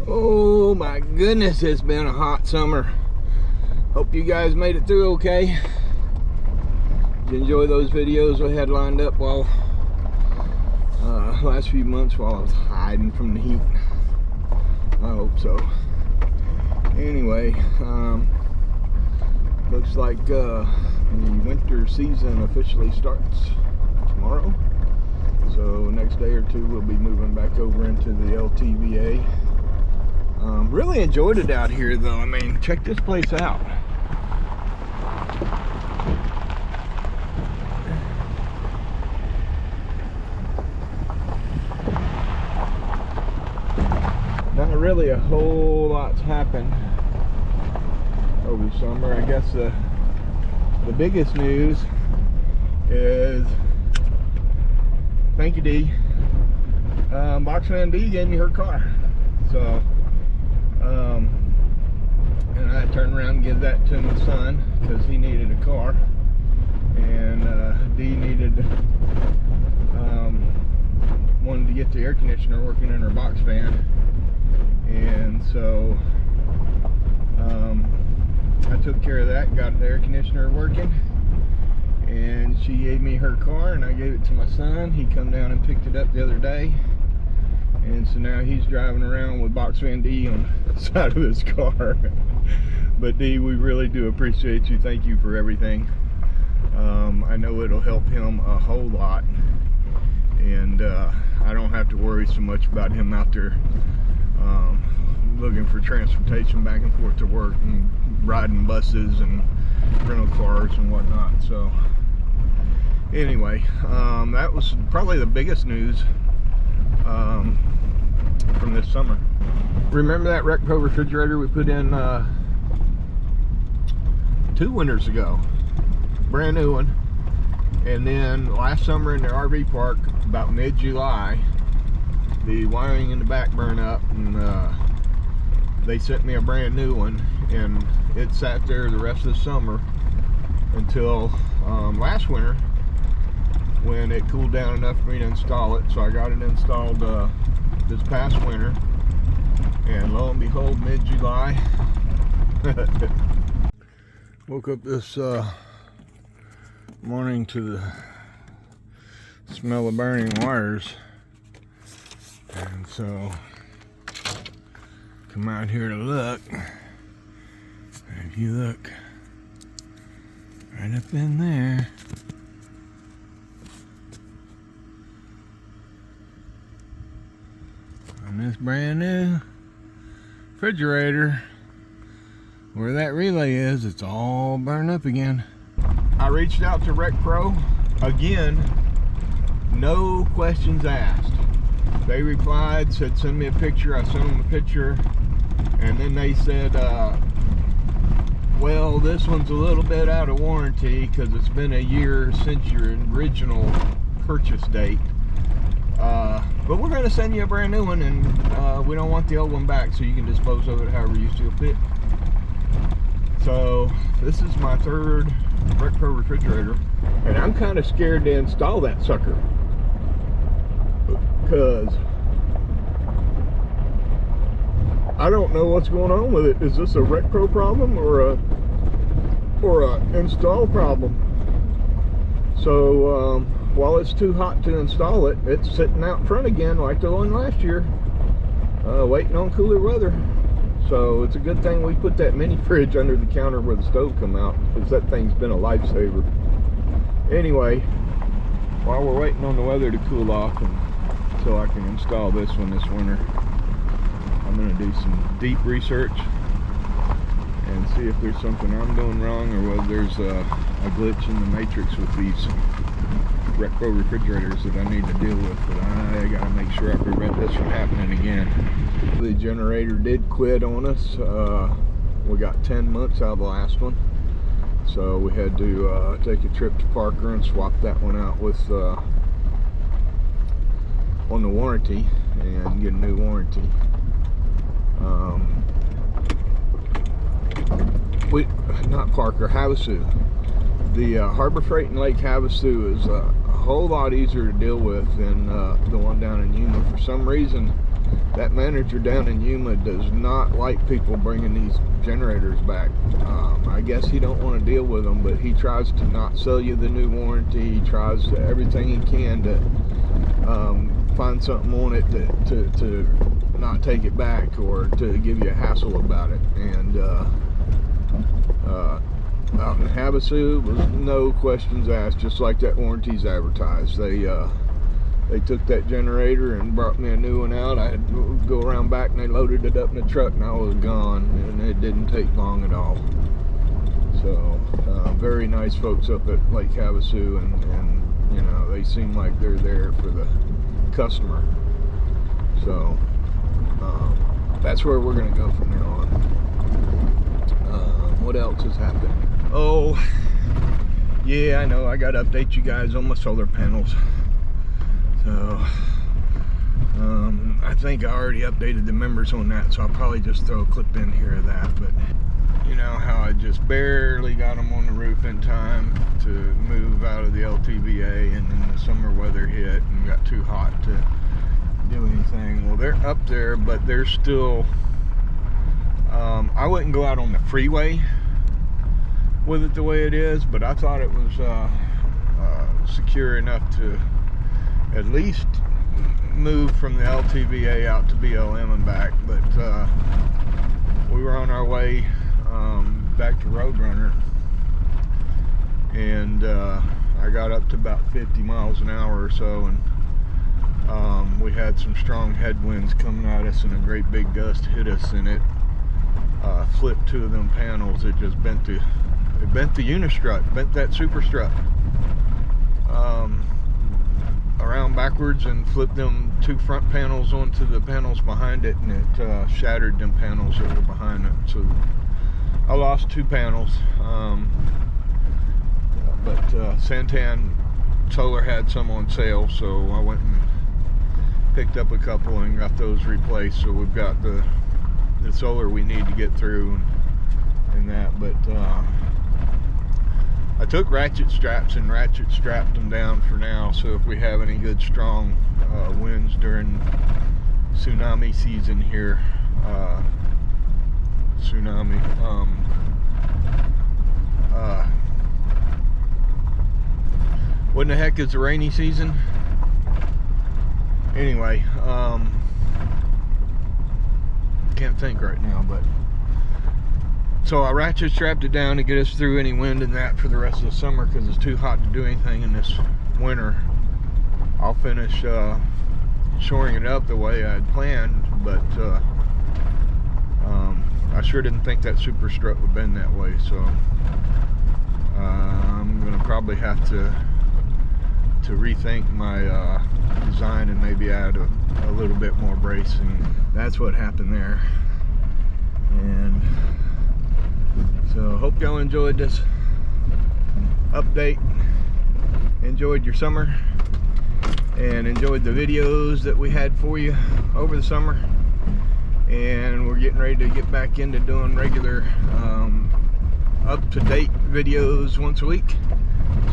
Oh my goodness, it's been a hot summer. Hope you guys made it through okay. Did you enjoy those videos we had lined up while last few months while I was hiding from the heat? I hope so. Anyway, looks like the winter season officially starts tomorrow. So next day or two we'll be moving back over into the LTVA. Really enjoyed it out here though. I mean, check this place out. Not really a whole lot's happened over summer. I guess the biggest news is, thank you Dee, Box Fan D gave me her car. So and I turned around and gave that to my son because he needed a car, and Dee needed wanted to get the air conditioner working in her box fan, and so I took care of that, got the air conditioner working, and she gave me her car and I gave it to my son. He come down and picked it up the other day, and so now he's driving around with Box Fan D on the side of his car. But Dee, we really do appreciate you. Thank you for everything. I know it'll help him a whole lot, and I don't have to worry so much about him out there looking for transportation back and forth to work and riding buses and rental cars and whatnot. So anyway, that was probably the biggest news from this summer. Remember that Recpro refrigerator we put in 2 winters ago? Brand new one. And then last summer in the RV park, about mid-July, the wiring in the back burned up, and they sent me a brand new one, and it sat there the rest of the summer until last winter when it cooled down enough for me to install it. So I got it installed this past winter, and lo and behold, mid-July woke up this morning to the smell of burning wires, and so come out here to look. And if you look right up in there, on this brand new refrigerator, where that relay is, it's all burned up again. I reached out to Recpro again, no questions asked. They replied, said send me a picture. I sent them a picture, and then they said, well, this one's a little bit out of warranty because it's been a year since your original purchase date. But we're going to send you a brand new one, and we don't want the old one back, so you can dispose of it however you feel fit. So this is my 3rd Recpro refrigerator, and I'm kind of scared to install that sucker because I don't know what's going on with it. Is this a Recpro problem or a install problem? So while it's too hot to install it, it's sitting out front again like the one last year, waiting on cooler weather. So it's a good thing we put that mini fridge under the counter where the stove come out, because that thing's been a lifesaver. Anyway, while we're waiting on the weather to cool off until I can install this one this winter, I'm going to do some deep research and see if there's something I'm doing wrong, or whether there's a glitch in the matrix with these Recpro refrigerators that I need to deal with. But I gotta make sure I prevent this from happening again. The generator did quit on us. We got 10 months out of the last one, so we had to take a trip to Parker and swap that one out with on the warranty and get a new warranty. Not Parker, Havasu. The Harbor Freight in Lake Havasu is a whole lot easier to deal with than the one down in Yuma. For some reason, that manager down in Yuma does not like people bringing these generators back. I guess he don't want to deal with them, but he tries to not sell you the new warranty. He tries to, everything he can to find something on it to not take it back or to give you a hassle about it. And out in Havasu was no questions asked, just like that warranty's advertised. They took that generator and brought me a new one out. I had to go around back and they loaded it up in the truck and I was gone, and it didn't take long at all. So very nice folks up at Lake Havasu, and you know, they seem like they're there for the customer. So that's where we're gonna go from now on. What else has happened? Oh yeah, I know, I gotta update you guys on my solar panels. So I think I already updated the members on that, so I'll probably just throw a clip in here of that. But you know how I just barely got them on the roof in time to move out of the LTVA, and then the summer weather hit and got too hot to do anything. Well, they're up there, but they're still, I wouldn't go out on the freeway with it the way it is, but I thought it was secure enough to at least move from the LTVA out to BLM and back. But we were on our way back to Roadrunner, and I got up to about 50 miles an hour or so, and we had some strong headwinds coming at us, and a great big gust hit us, and it flipped two of them panels. It just bent the unistrut, bent that super strut around backwards and flipped them two front panels onto the panels behind it, and it shattered them panels that were behind it. So I lost two panels, but Santan Solar had some on sale, so I went and picked up a couple and got those replaced. So we've got the solar we need to get through and that. But I took ratchet straps and ratchet strapped them down for now, so if we have any good strong winds during tsunami season here, what in the heck is the rainy season? Anyway, can't think right now, but so I ratchet strapped it down to get us through any wind and that for the rest of the summer, because it's too hot to do anything in this winter. I'll finish shoring it up the way I had planned, but I sure didn't think that super strut would bend that way. So I'm gonna probably have to rethink my design and maybe add a little bit more bracing. That's what happened there. And so hope y'all enjoyed this update, enjoyed your summer, and enjoyed the videos that we had for you over the summer. And we're getting ready to get back into doing regular up-to-date videos once a week,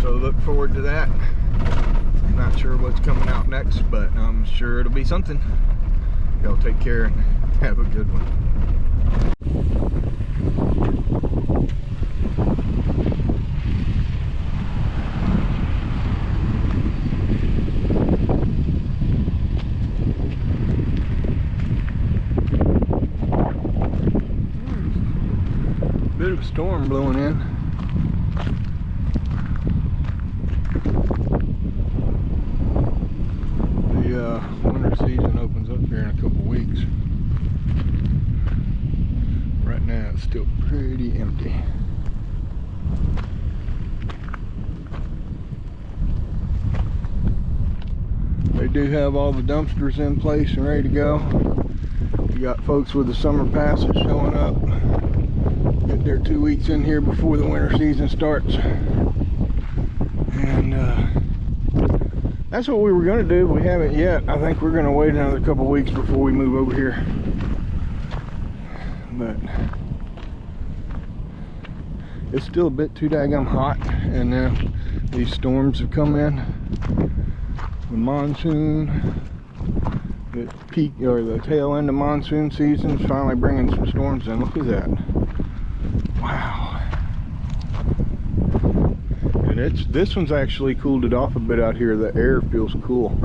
so look forward to that. I'm not sure what's coming out next, but I'm sure it'll be something. Y'all take care and have a good one. Bit of a storm blowing in. The winter season opens up here in a couple weeks. Right now it's still pretty empty. They do have all the dumpsters in place and ready to go. You got folks with the summer passes showing up. Get there 2 weeks in here before the winter season starts. And that's what we were going to do. We haven't yet. I think we're going to wait another couple weeks before we move over here. But it's still a bit too daggum hot, and now these storms have come in. The monsoon, peak or the tail end of monsoon season. It's finally bringing some storms in. Look at that. Wow. And this one's actually cooled it off a bit out here. The air feels cool.